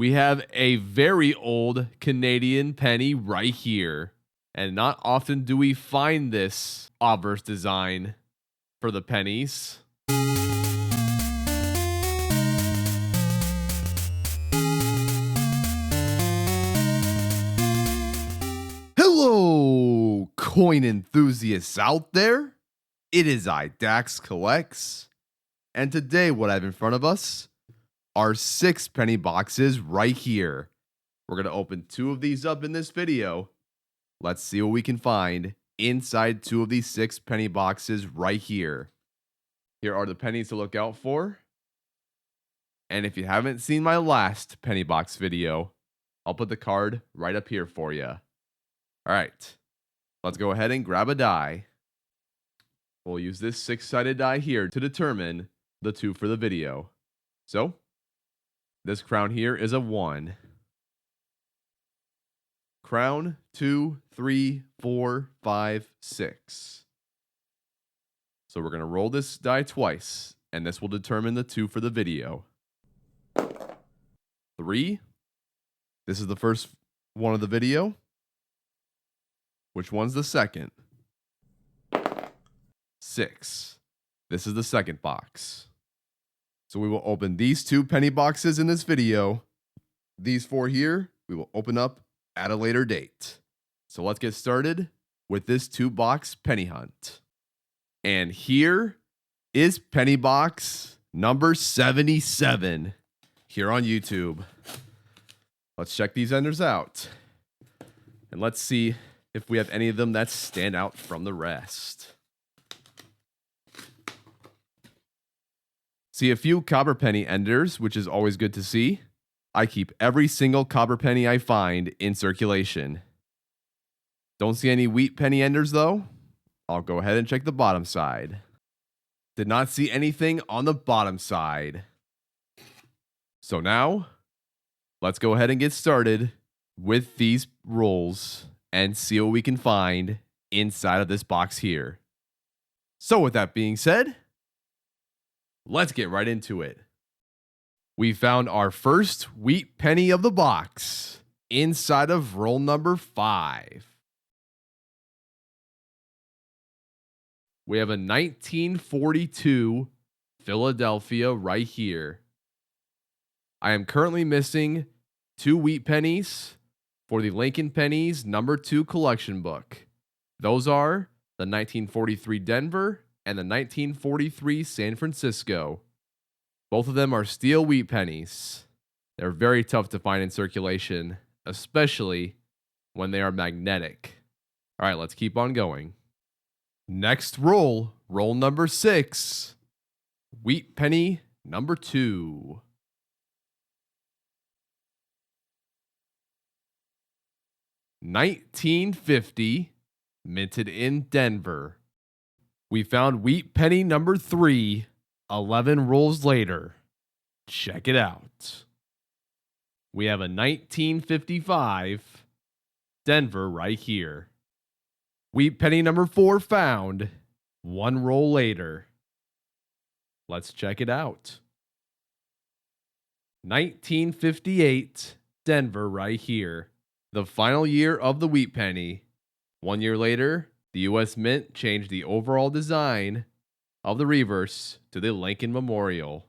We have a very old Canadian penny right here. And not often do we find this obverse design for the pennies. Hello, coin enthusiasts out there. It is I, Dax Collects. And today what I have in front of us are 6 penny boxes right here. We're going to open 2 of these up in this video. Let's see what we can find inside 2 of these 6 penny boxes right here. Here are the pennies to look out for. And if you haven't seen my last penny box video, I'll put the card right up here for you. Alright, let's go ahead and grab a die. We'll use this 6-sided die here to determine the 2 for the video. So, this crown here is a 1. Crown 2, 3, 4, 5, 6. So we're going to roll this die twice, and this will determine the 2 for the video. 3. This is the first one of the video. Which one's the second? 6. This is the second box. So we will open these 2 penny boxes in this video. These 4 here, we will open up at a later date. So let's get started with this 2-box penny hunt. And here is penny box number 77 here on YouTube. Let's check these enders out. And let's see if we have any of them that stand out from the rest. See a few copper penny enders, which is always good to see. I keep every single copper penny I find in circulation. Don't see any wheat penny enders though. I'll go ahead and check the bottom side. Did not see anything on the bottom side. So now, let's go ahead and get started with these rolls and see what we can find inside of this box here. So with that being said, let's get right into it. We found our first wheat penny of the box inside of roll number 5. We have a 1942 Philadelphia right here. I am currently missing 2 wheat pennies for the Lincoln Pennies number 2 collection book. Those are the 1943 Denver and the 1943 San Francisco. Both of them are steel wheat pennies. They're very tough to find in circulation, especially when they are magnetic. All right, let's keep on going. Next roll, roll number 6, wheat penny number 2. $19.50, minted in Denver. We found wheat penny number 3, 11 rolls later. Check it out. We have a 1955 Denver right here. Wheat penny number 4 found, 1 roll later. Let's check it out. 1958 Denver right here. The final year of the wheat penny. 1 year later, the U.S. Mint changed the overall design of the reverse to the Lincoln Memorial.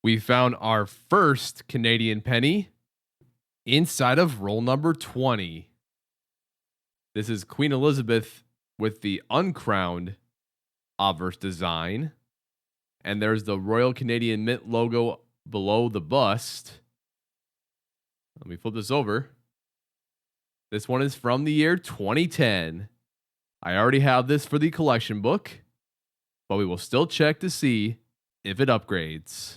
We found our first Canadian penny inside of roll number 20. This is Queen Elizabeth with the uncrowned obverse design. And there's the Royal Canadian Mint logo below the bust. Let me flip this over. This one is from the year 2010. I already have this for the collection book, but we will still check to see if it upgrades.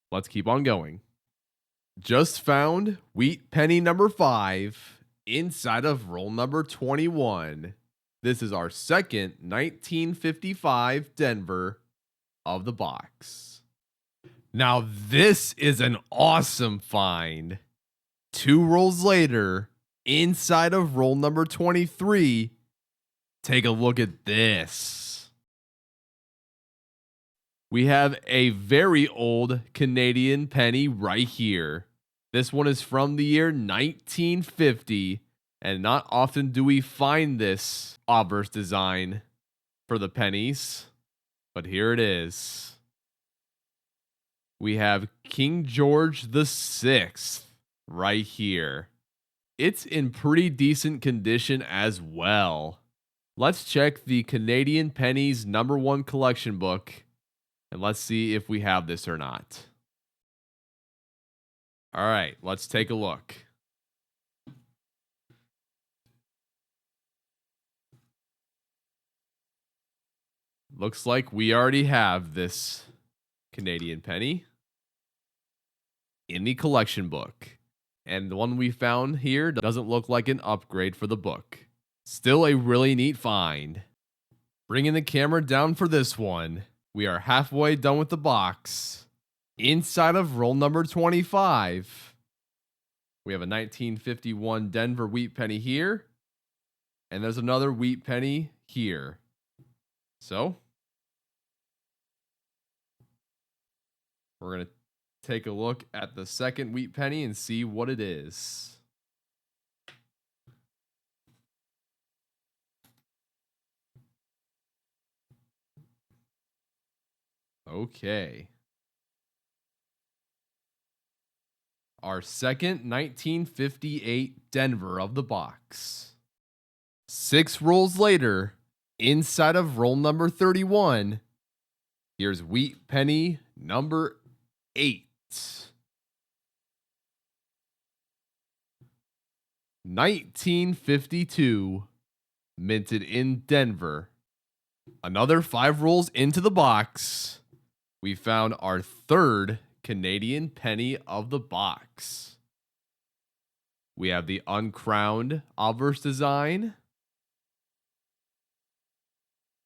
Let's keep on going. Just found wheat penny number 5 inside of roll number 21. This is our second 1955 Denver of the box. Now this is an awesome find. 2 rolls later, inside of roll number 23, take a look at this. We have a very old Canadian penny right here. This one is from the year 1950, and not often do we find this obverse design for the pennies, but here it is. We have King George the Sixth right here. It's in pretty decent condition as well. Let's check the Canadian Pennies #1 collection book, and let's see if we have this or not. All right, let's take a look. Looks like we already have this Canadian penny in the collection book. And the one we found here doesn't look like an upgrade for the book. Still a really neat find. Bringing the camera down for this one. We are halfway done with the box. Inside of roll number 25, we have a 1951 Denver wheat penny here. And there's another wheat penny here. So, we're going to take a look at the second wheat penny and see what it is. Okay. Our second 1958 Denver of the box. 6 rolls later, inside of roll number 31, here's wheat penny number 8. 1952, minted in Denver. Another 5 rolls into the box. We found our third Canadian penny of the box. We have the uncrowned obverse design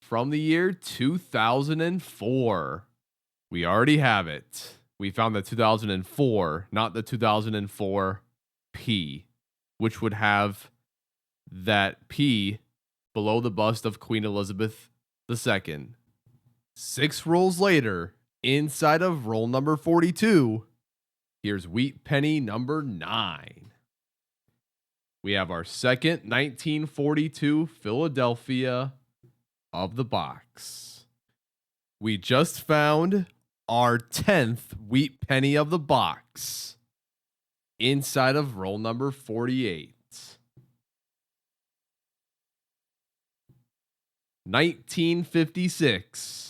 from the year 2004. We already have it. We found the 2004, not the 2004 P, which would have that P below the bust of Queen Elizabeth II. 6 rolls later, inside of roll number 42, here's wheat penny number 9. We have our second 1942 Philadelphia of the box. We just found our 10th wheat penny of the box inside of roll number 48. 1956,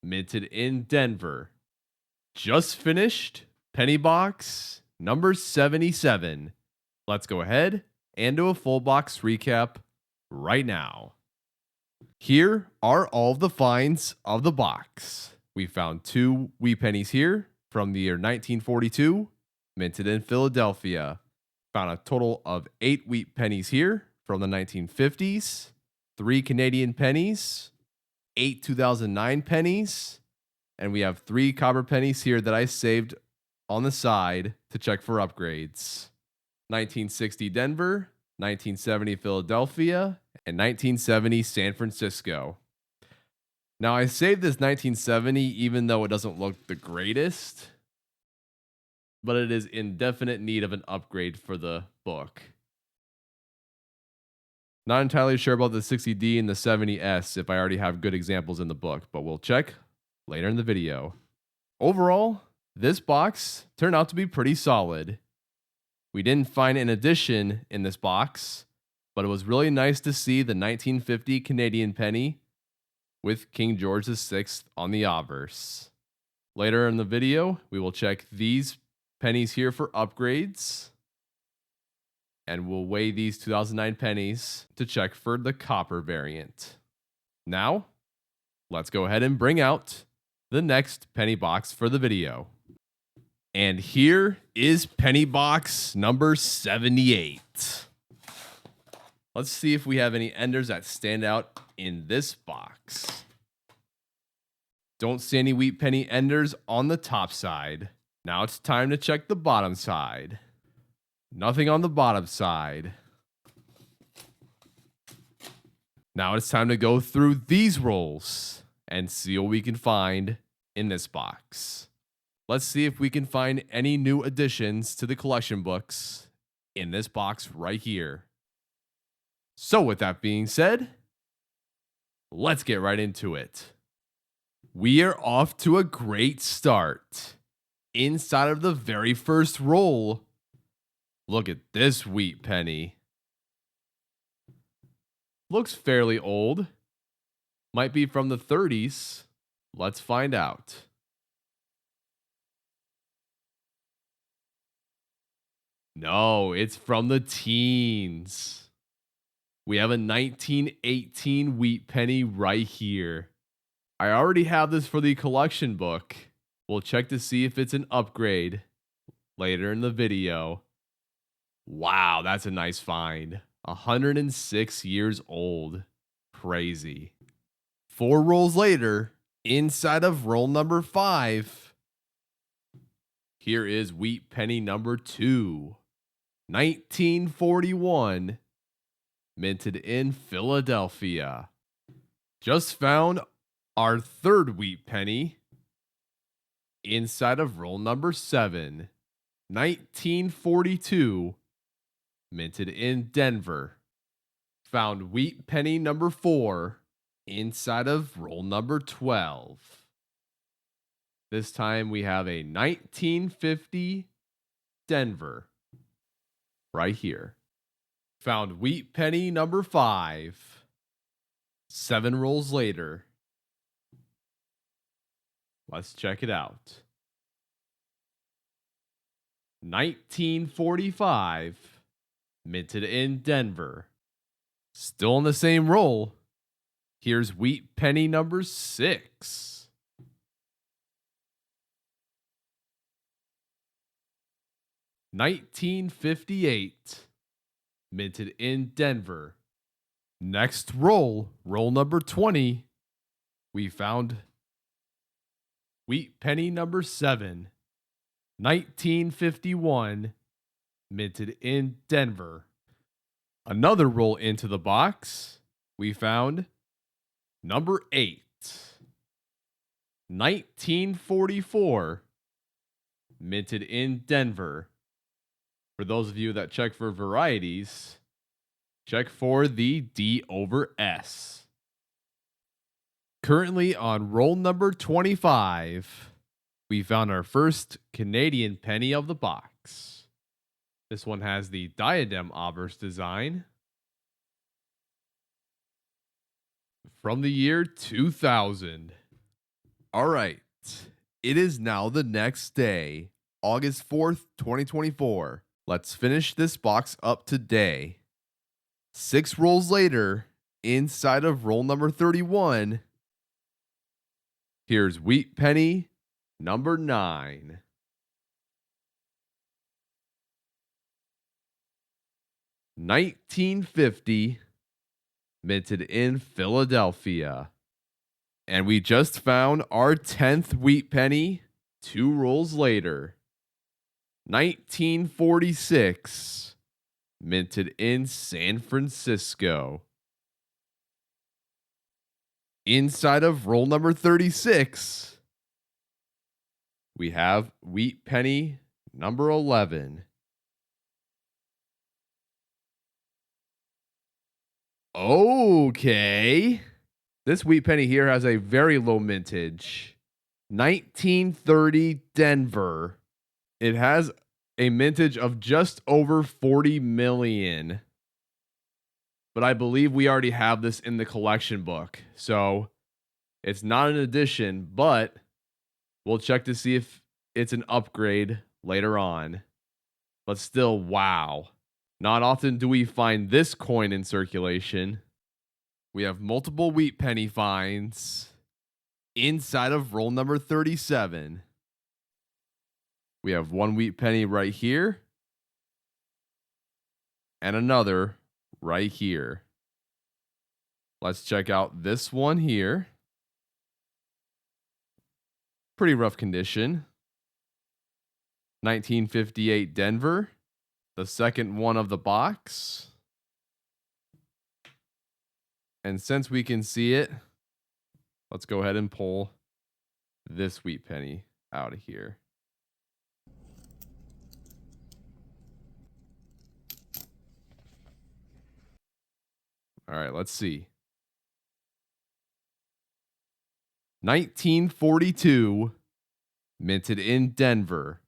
minted in Denver. Just finished penny box number 77. Let's go ahead and do a full box recap right now. Here are all of the finds of the box. We found 2 wheat pennies here from the year 1942, minted in Philadelphia. Found a total of 8 wheat pennies here from the 1950s, 3 Canadian pennies, 8 2009 pennies, and we have 3 copper pennies here that I saved on the side to check for upgrades. 1960 Denver, 1970 Philadelphia, and 1970 San Francisco. Now, I saved this 1970 even though it doesn't look the greatest, but it is in definite need of an upgrade for the book. Not entirely sure about the 60D and the 70S if I already have good examples in the book, but we'll check later in the video. Overall, this box turned out to be pretty solid. We didn't find an addition in this box, but it was really nice to see the 1950 Canadian penny with King George VI on the obverse. Later in the video, we will check these pennies here for upgrades, and we'll weigh these 2009 pennies to check for the copper variant. Now, let's go ahead and bring out the next penny box for the video. And here is penny box number 78. Let's see if we have any enders that stand out in this box. Don't see any wheat penny enders on the top side. Now it's time to check the bottom side. Nothing on the bottom side. Now it's time to go through these rolls and see what we can find in this box. Let's see if we can find any new additions to the collection books in this box right here. So with that being said, let's get right into it. We are off to a great start. Inside of the very first roll, look at this wheat penny. Looks fairly old. Might be from the 30s. Let's find out. No, it's from the teens. We have a 1918 wheat penny right here. I already have this for the collection book. We'll check to see if it's an upgrade later in the video. Wow, that's a nice find. 106 years old. Crazy. 4 rolls later, inside of roll number 5, here is wheat penny number 2. 1941. Minted in Philadelphia. Just found our third wheat penny inside of roll number 7. 1942. Minted in Denver. Found wheat penny number 4 inside of roll number 12. This time we have a 1950 Denver right here. Found wheat penny number 5. 7 rolls later. Let's check it out. 1945. Minted in Denver. Still in the same roll. Here's wheat penny number 6. 1958. Minted in Denver. Next roll, roll number 20. We found wheat penny number 7. 1951. Minted in Denver. Another roll into the box. We found number 8. 1944. Minted in Denver. For those of you that check for varieties, check for the D over S. Currently on roll number 25, we found our first Canadian penny of the box. This one has the diadem obverse design from the year 2000. All right, it is now the next day, August 4th, 2024. Let's finish this box up today. 6 rolls later, inside of roll number 31, here's wheat penny number 9. 1950, minted in Philadelphia. And we just found our 10th wheat penny 2 rolls later. 1946, minted in San Francisco. Inside of roll number 36, we have wheat penny number 11. Okay. This wheat penny here has a very low mintage. 1930 Denver. It has a mintage of just over 40 million. But I believe we already have this in the collection book. So it's not an addition, but we'll check to see if it's an upgrade later on. But still, wow. Not often do we find this coin in circulation. We have multiple wheat penny finds inside of roll number 37. We have 1 wheat penny right here and another right here. Let's check out this one here. Pretty rough condition. 1958 Denver. The second one of the box. And since we can see it, let's go ahead and pull this wheat penny out of here. All right, let's see. 1942, minted in Denver.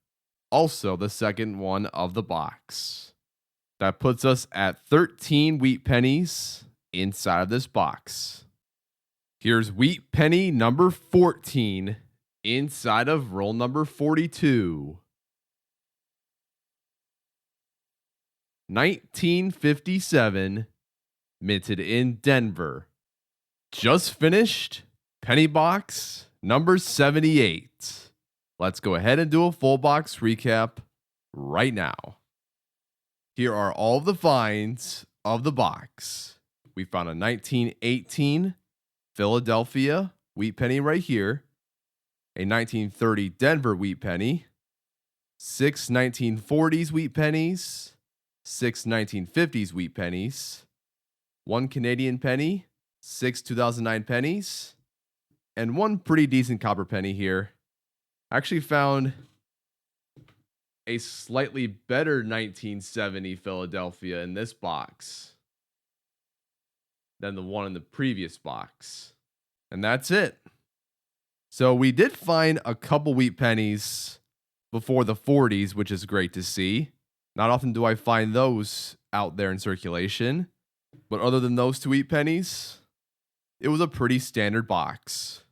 Also the second one of the box. That puts us at 13 wheat pennies inside of this box. Here's wheat penny number 14 inside of roll number 42. 1957, minted in Denver. Just finished penny box number 78. Let's go ahead and do a full box recap right now. Here are all the finds of the box. We found a 1918 Philadelphia wheat penny right here, a 1930 Denver wheat penny, 6 1940s wheat pennies, 6 1950s wheat pennies, 1 Canadian penny, 6 2009 pennies, and 1 pretty decent copper penny here. I actually found a slightly better 1970 Philadelphia in this box than the one in the previous box. And that's it. So we did find a couple wheat pennies before the 40s, which is great to see. Not often do I find those out there in circulation. But other than those 2 wheat pennies, it was a pretty standard box.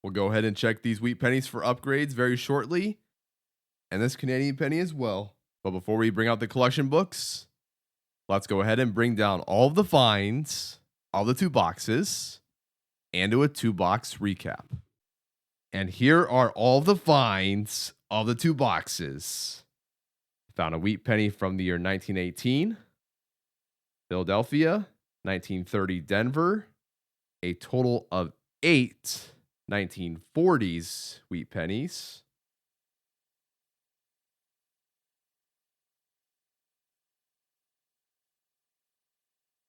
We'll go ahead and check these wheat pennies for upgrades very shortly, and this Canadian penny as well. But before we bring out the collection books, let's go ahead and bring down all of the finds of the 2 boxes and do a 2-box recap. And here are all the finds of the 2 boxes. Found a wheat penny from the year 1918, Philadelphia, 1930 Denver, a total of 8 1940s wheat pennies,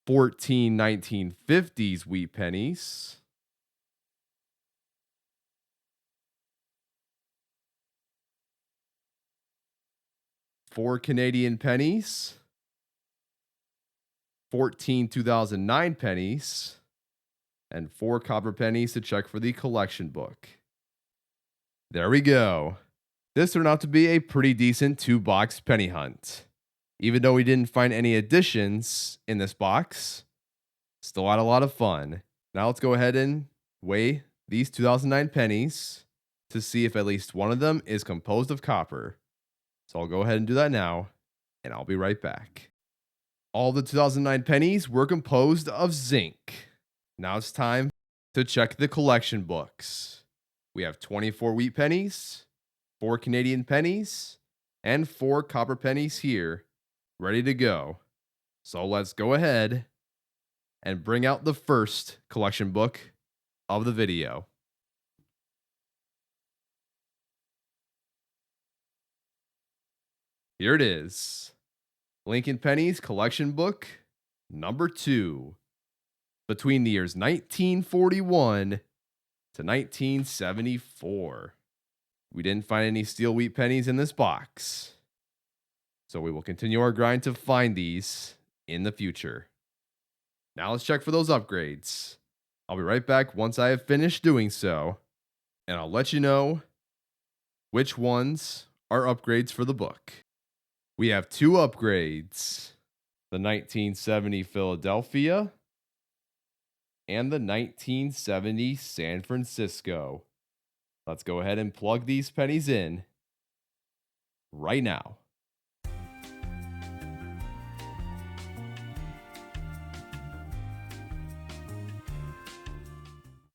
14 1950s wheat pennies, 4 Canadian pennies, 14 2009 pennies, and 4 copper pennies to check for the collection book. There we go. This turned out to be a pretty decent 2-box penny hunt. Even though we didn't find any additions in this box, still had a lot of fun. Now let's go ahead and weigh these 2009 pennies to see if at least one of them is composed of copper. So I'll go ahead and do that now, and I'll be right back. All the 2009 pennies were composed of zinc. Now it's time to check the collection books. We have 24 wheat pennies, 4 Canadian pennies, and 4 copper pennies here, ready to go. So let's go ahead and bring out the first collection book of the video. Here it is. Lincoln Pennies collection book number 2. Between the years 1941 to 1974. We didn't find any steel wheat pennies in this box, so we will continue our grind to find these in the future. Now let's check for those upgrades. I'll be right back once I have finished doing so, and I'll let you know which ones are upgrades for the book. We have 2 upgrades, the 1970 Philadelphia and the 1970 San Francisco. Let's go ahead and plug these pennies in right now.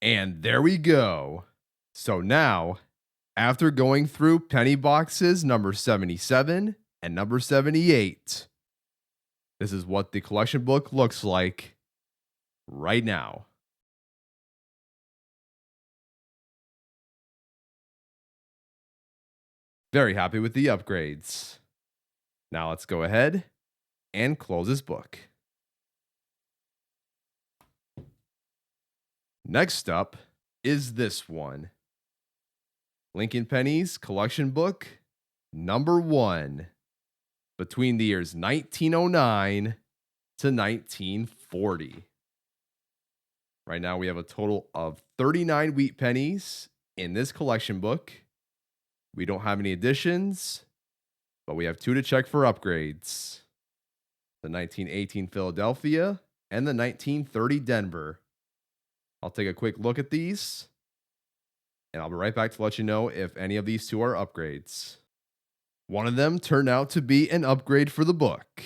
And there we go. So now, after going through penny boxes number 77 and number 78, this is what the collection book looks like right now. Very happy with the upgrades. Now let's go ahead and close this book. Next up is this one. Lincoln Pennies collection book number 1. Between the years 1909 to 1940. Right now, we have a total of 39 wheat pennies in this collection book. We don't have any additions, but we have 2 to check for upgrades: the 1918 Philadelphia and the 1930 Denver. I'll take a quick look at these, and I'll be right back to let you know if any of these 2 are upgrades. One of them turned out to be an upgrade for the book.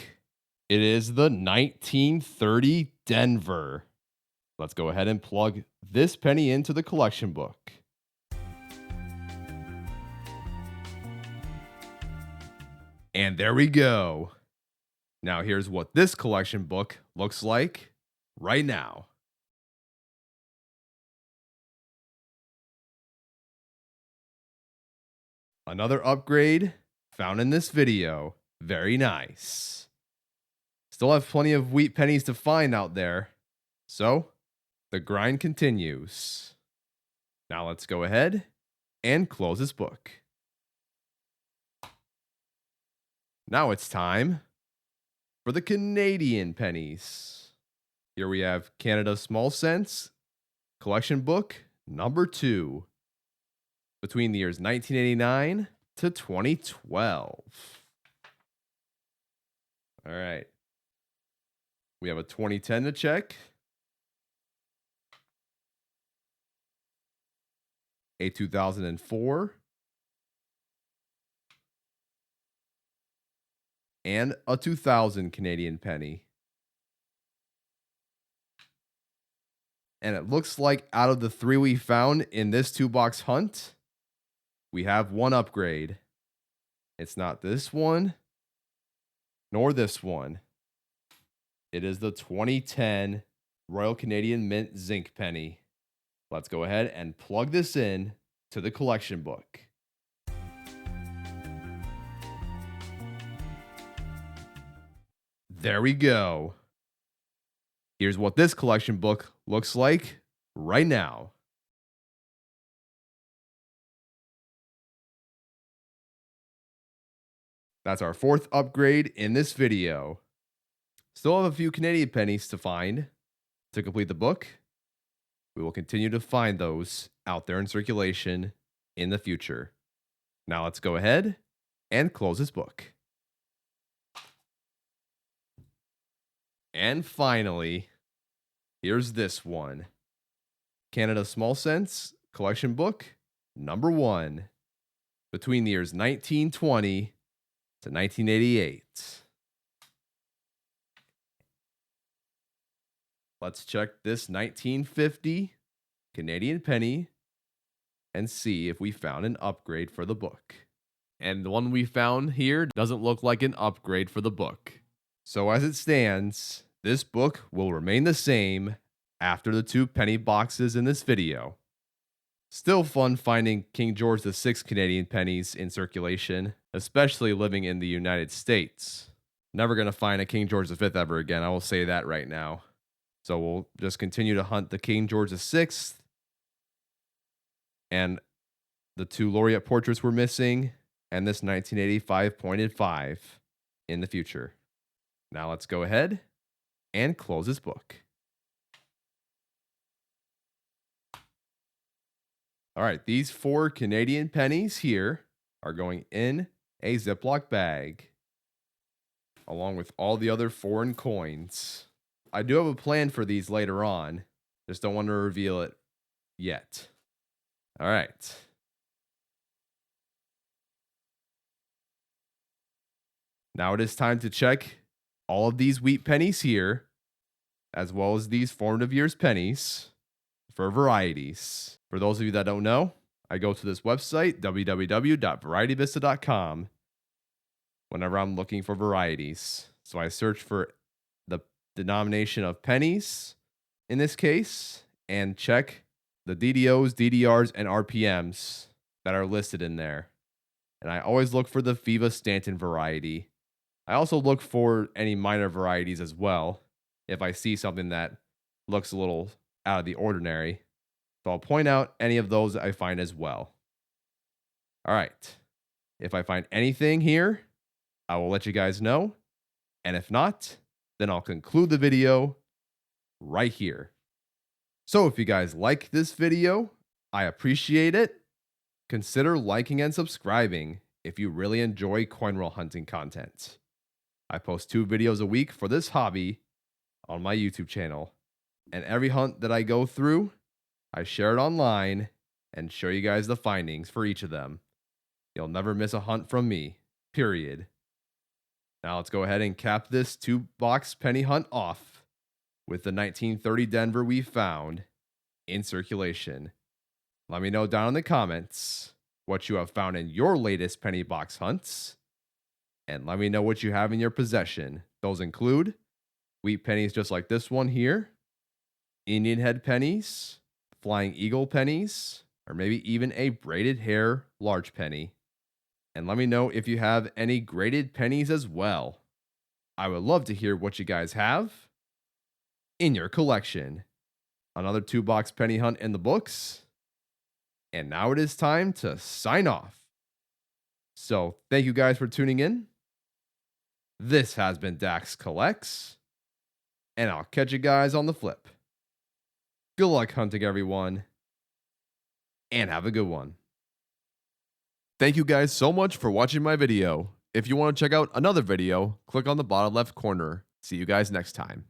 It is the 1930 Denver. Let's go ahead and plug this penny into the collection book. And there we go. Now here's what this collection book looks like right now. Another upgrade found in this video. Very nice. Still have plenty of wheat pennies to find out there, so the grind continues. Now let's go ahead and close this book. Now it's time for the Canadian pennies. Here we have Canada Small Cents Collection Book number 2, between the years 1989 to 2012. All right. We have a 2010 to check, a 2004, and a 2000 Canadian penny. And it looks like out of the 3 we found in this 2-box hunt, we have 1 upgrade. It's not this one, nor this one. It is the 2010 Royal Canadian Mint Zinc penny. Let's go ahead and plug this in to the collection book. There we go. Here's what this collection book looks like right now. That's our 4th upgrade in this video. Still have a few Canadian pennies to find to complete the book. We will continue to find those out there in circulation in the future. Now let's go ahead and close this book. And finally, here's this one. Canada Small Cents Collection Book number 1, between the years 1920 to 1988. Let's check this 1950 Canadian penny and see if we found an upgrade for the book. And the one we found here doesn't look like an upgrade for the book. So as it stands, this book will remain the same after the 2 penny boxes in this video. Still fun finding King George VI Canadian pennies in circulation, especially living in the United States. Never going to find a King George V ever again, I will say that right now. So we'll just continue to hunt the King George VI and the 2 laureate portraits we're missing, and this 1985 pointed 5 in the future. Now let's go ahead and close this book. All right, these 4 Canadian pennies here are going in a Ziploc bag, along with all the other foreign coins. I do have a plan for these later on, just don't want to reveal it yet. All right. Now it is time to check all of these wheat pennies here, as well as these formative years pennies, for varieties. For those of you that don't know, I go to this website, www.varietyvista.com, whenever I'm looking for varieties. So I search for the denomination of pennies in this case and check the DDOs, DDRs, and RPMs that are listed in there. And I always look for the Viva Stanton variety. I also look for any minor varieties as well if I see something that looks a little out of the ordinary. So I'll point out any of those I find as well. All right. If I find anything here, I will let you guys know. And if not, then I'll conclude the video right here. So if you guys like this video, I appreciate it. Consider liking and subscribing if you really enjoy coin roll hunting content. I post 2 videos a week for this hobby on my YouTube channel, and every hunt that I go through, I share it online and show you guys the findings for each of them. You'll never miss a hunt from me, period. Now let's go ahead and cap this 2-box penny hunt off with the 1930 Denver we found in circulation. Let me know down in the comments what you have found in your latest penny box hunts, and let me know what you have in your possession. Those include wheat pennies just like this one here, Indian head pennies, flying eagle pennies, or maybe even a braided hair large penny. And let me know if you have any graded pennies as well. I would love to hear what you guys have in your collection. Another 2-box penny hunt in the books. And now it is time to sign off. So thank you guys for tuning in. This has been Dax Collects, and I'll catch you guys on the flip. Good luck hunting, everyone, and have a good one. Thank you guys so much for watching my video. If you want to check out another video, click on the bottom left corner. See you guys next time.